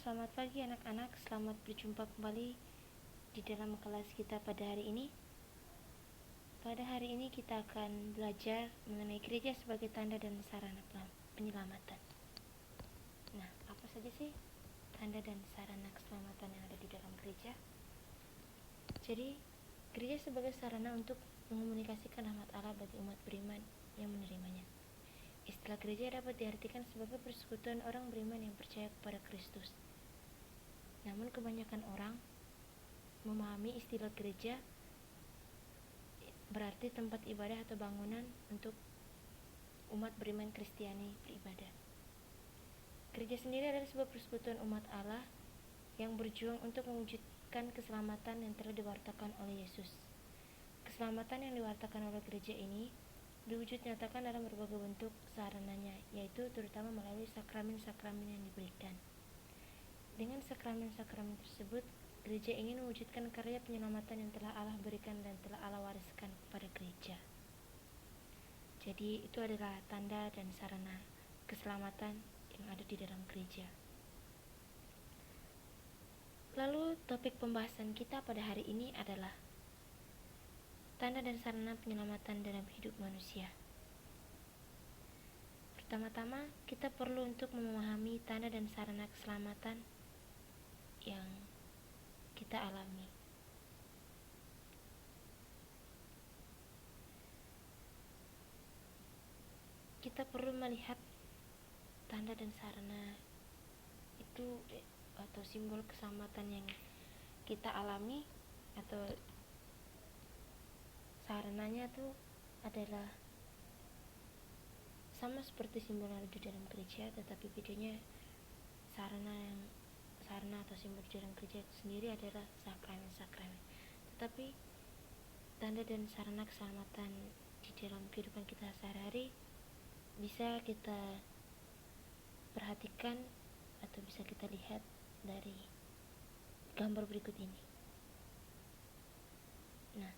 Selamat pagi anak-anak, selamat berjumpa kembali di dalam kelas kita pada hari ini. Pada hari ini kita akan belajar mengenai gereja sebagai tanda dan sarana penyelamatan. Nah, apa saja sih tanda dan sarana keselamatan yang ada di dalam gereja? Jadi, gereja sebagai sarana untuk mengomunikasikan rahmat Allah bagi umat beriman yang menerimanya. Istilah gereja dapat diartikan sebagai persekutuan orang beriman yang percaya kepada Kristus. Namun kebanyakan orang memahami istilah gereja berarti tempat ibadah atau bangunan untuk umat beriman Kristiani beribadah. Gereja sendiri adalah sebuah persekutuan umat Allah yang berjuang untuk mewujudkan keselamatan yang telah diwartakan oleh Yesus. Keselamatan yang diwartakan oleh gereja ini diwujud nyatakan dalam berbagai bentuk sarananya, yaitu terutama melalui sakramen-sakramen yang diberikan. Dengan sakramen-sakramen tersebut, gereja ingin mewujudkan karya penyelamatan yang telah Allah berikan dan telah Allah wariskan kepada gereja. Jadi itu adalah tanda dan sarana keselamatan yang ada di dalam gereja. Lalu topik pembahasan kita pada hari ini adalah tanda dan sarana penyelamatan dalam hidup manusia. Pertama-tama, kita perlu untuk memahami tanda dan sarana keselamatan yang kita alami. Kita perlu melihat tanda dan sarana itu atau simbol keselamatan yang kita alami atau sarananya itu adalah sama seperti simbol yang ada di dalam gereja, tetapi bedanya sarana atau simbol di dalam gereja itu sendiri adalah sakramen-sakramen. Tetapi tanda dan sarana keselamatan di dalam kehidupan kita sehari-hari bisa kita perhatikan atau bisa kita lihat dari gambar berikut ini. Nah,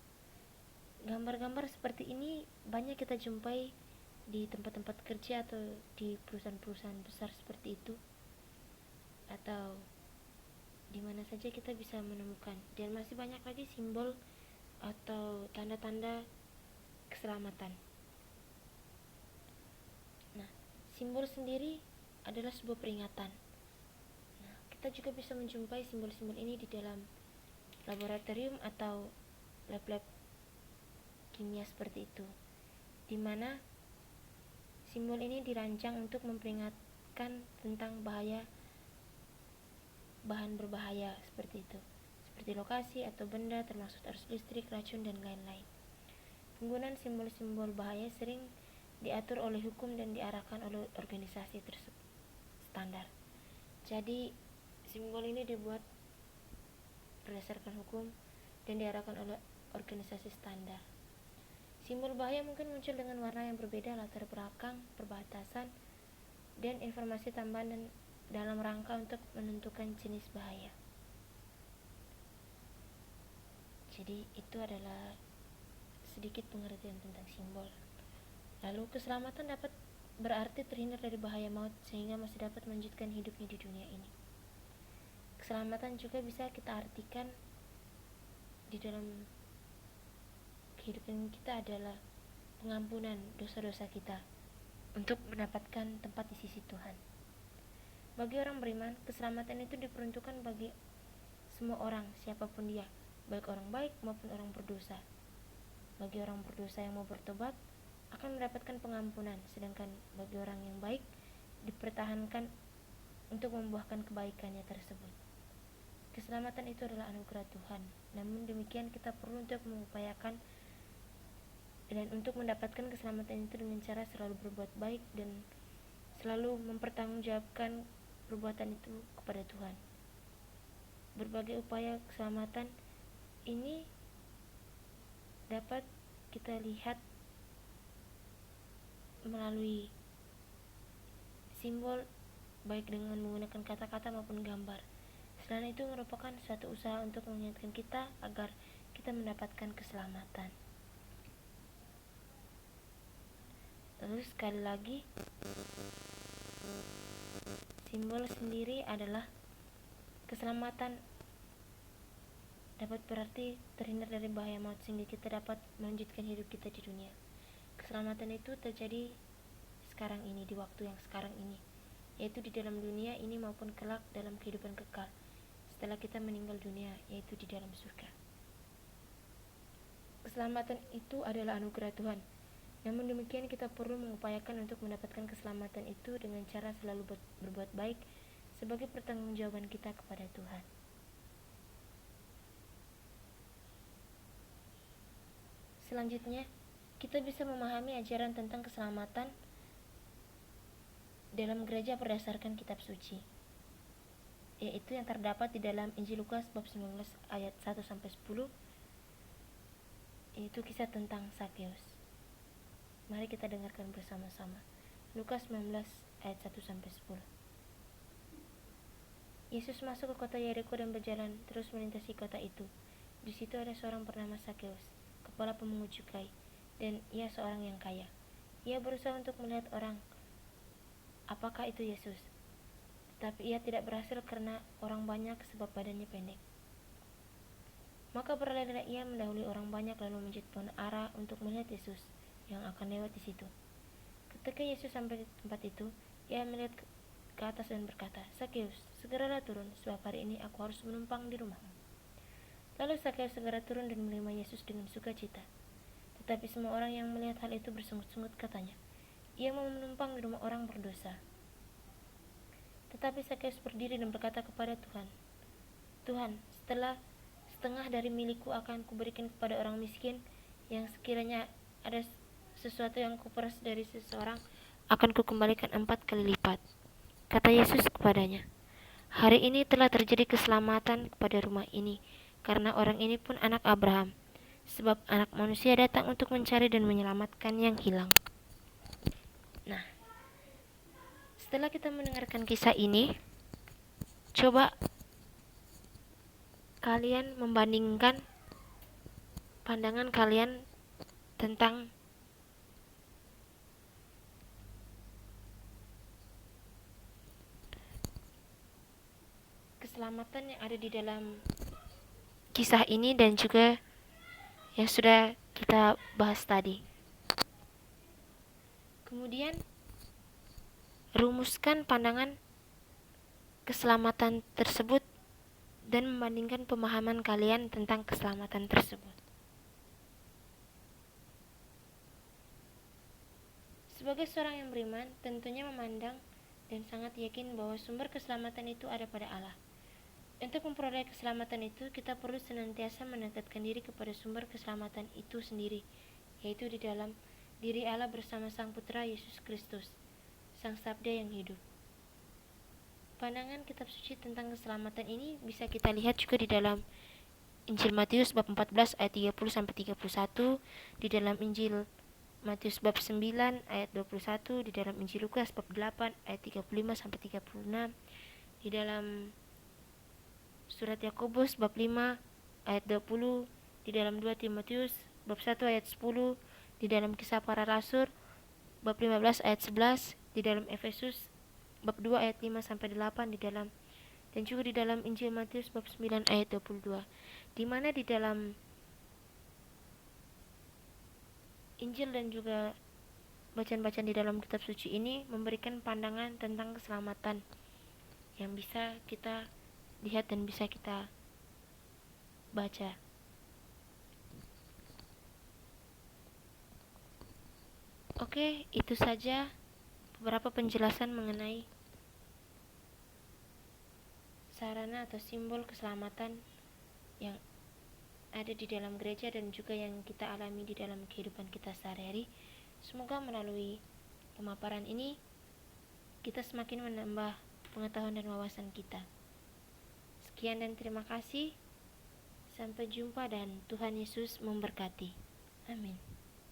gambar-gambar seperti ini banyak kita jumpai di tempat-tempat kerja atau di perusahaan-perusahaan besar seperti itu, atau di mana saja kita bisa menemukan, dan masih banyak lagi simbol atau tanda-tanda keselamatan. Nah, simbol sendiri adalah sebuah peringatan. Nah, kita juga bisa menjumpai simbol-simbol ini di dalam laboratorium atau lab-lab kimia seperti itu, di mana simbol ini dirancang untuk memperingatkan tentang bahaya bahan berbahaya seperti itu, seperti lokasi atau benda termasuk arus listrik, racun, dan lain-lain. Penggunaan simbol-simbol bahaya sering diatur oleh hukum dan diarahkan oleh organisasi standar. Jadi simbol ini dibuat berdasarkan hukum dan diarahkan oleh organisasi standar. Simbol bahaya mungkin muncul dengan warna yang berbeda, latar belakang, perbatasan, dan informasi tambahan dan dalam rangka untuk menentukan jenis bahaya. Jadi itu adalah sedikit pengertian tentang simbol. Lalu keselamatan dapat berarti terhindar dari bahaya maut sehingga masih dapat melanjutkan hidupnya di dunia ini. Keselamatan juga bisa kita artikan di dalam kehidupan kita adalah pengampunan dosa-dosa kita untuk mendapatkan tempat di sisi Tuhan. Bagi orang beriman, keselamatan itu diperuntukkan bagi semua orang, siapapun dia, baik orang baik maupun orang berdosa. Bagi orang berdosa yang mau bertobat akan mendapatkan pengampunan, sedangkan bagi orang yang baik dipertahankan untuk membuahkan kebaikannya tersebut. Keselamatan itu adalah anugerah Tuhan. Namun demikian kita perlu untuk mengupayakan dan untuk mendapatkan keselamatan itu dengan cara selalu berbuat baik dan selalu mempertanggungjawabkan perbuatan itu kepada Tuhan. Berbagai upaya keselamatan ini dapat kita lihat melalui simbol, baik dengan menggunakan kata-kata maupun gambar. Selain itu merupakan suatu usaha untuk mengingatkan kita agar kita mendapatkan keselamatan. Lalu sekali lagi, simbol sendiri adalah Keselamatan dapat berarti terhindar dari bahaya maut sehingga kita dapat melanjutkan hidup kita di dunia. Keselamatan itu terjadi sekarang ini, di waktu yang sekarang ini, yaitu di dalam dunia ini maupun kelak dalam kehidupan kekal setelah kita meninggal dunia, yaitu di dalam surga. Keselamatan itu adalah anugerah Tuhan. Namun demikian kita perlu mengupayakan untuk mendapatkan keselamatan itu dengan cara selalu berbuat baik sebagai pertanggungjawaban kita kepada Tuhan. Selanjutnya, kita bisa memahami ajaran tentang keselamatan dalam gereja berdasarkan kitab suci, yaitu yang terdapat di dalam Injil Lukas bab 19 ayat 1-10, yaitu kisah tentang Sakeus. Mari kita dengarkan bersama-sama. Lukas 19 ayat 1-10. Yesus masuk ke kota Yeriko dan berjalan terus melintasi kota itu. Di situ ada seorang bernama Sakeus, kepala pemungut cukai, dan ia seorang yang kaya. Ia berusaha untuk melihat orang, apakah itu Yesus. Tetapi ia tidak berhasil karena orang banyak sebab badannya pendek. Maka berlari ia mendahului orang banyak lalu menjadi pohon ara untuk melihat Yesus yang akan lewat di situ. Ketika Yesus sampai di tempat itu, ia melihat ke atas dan berkata, "Sakeus, segeralah turun, sebab hari ini aku harus menumpang di rumahmu." Lalu Sakeus segera turun dan menerima Yesus dengan sukacita. Tetapi semua orang yang melihat hal itu bersungut-sungut katanya, "Ia mau menumpang di rumah orang berdosa." Tetapi Sakeus berdiri dan berkata kepada Tuhan, "Tuhan, setengah dari milikku akan kuberikan kepada orang miskin, yang sekiranya ada sesuatu yang kuperas dari seseorang, akan kukembalikan 4 kali lipat." Kata Yesus kepadanya, "Hari ini telah terjadi keselamatan kepada rumah ini, karena orang ini pun anak Abraham, sebab anak manusia datang untuk mencari dan menyelamatkan yang hilang." Nah, setelah kita mendengarkan kisah ini, coba kalian membandingkan pandangan kalian tentang keselamatan yang ada di dalam kisah ini dan juga yang sudah kita bahas tadi. Kemudian rumuskan pandangan keselamatan tersebut dan membandingkan pemahaman kalian tentang keselamatan tersebut. Sebagai seorang yang beriman, tentunya memandang dan sangat yakin bahwa sumber keselamatan itu ada pada Allah. Untuk memperoleh keselamatan itu, kita perlu senantiasa mendekatkan diri kepada sumber keselamatan itu sendiri, yaitu di dalam diri Allah bersama Sang Putra Yesus Kristus, Sang Sabda yang hidup. Pandangan kitab suci tentang keselamatan ini bisa kita lihat juga di dalam Injil Matius bab 14 ayat 30-31, di dalam Injil Matius bab 9 ayat 21, di dalam Injil Lukas bab 8 ayat 35-36, di dalam Surat Yakobus bab 5 ayat 20, di dalam 2 Timotius bab 1 ayat 10, di dalam Kisah Para Rasul bab 15 ayat 11, di dalam Efesus bab 2 ayat 5-8, dan juga di dalam Injil Matius bab 9 ayat 22, di mana di dalam Injil dan juga bacaan-bacaan di dalam kitab suci ini memberikan pandangan tentang keselamatan yang bisa kita lihat dan bisa kita baca. Oke, itu saja beberapa penjelasan mengenai sarana atau simbol keselamatan yang ada di dalam gereja dan juga yang kita alami di dalam kehidupan kita sehari-hari. Semoga melalui pemaparan ini kita semakin menambah pengetahuan dan wawasan kita. Sekian dan terima kasih. Sampai jumpa dan Tuhan Yesus memberkati. Amin.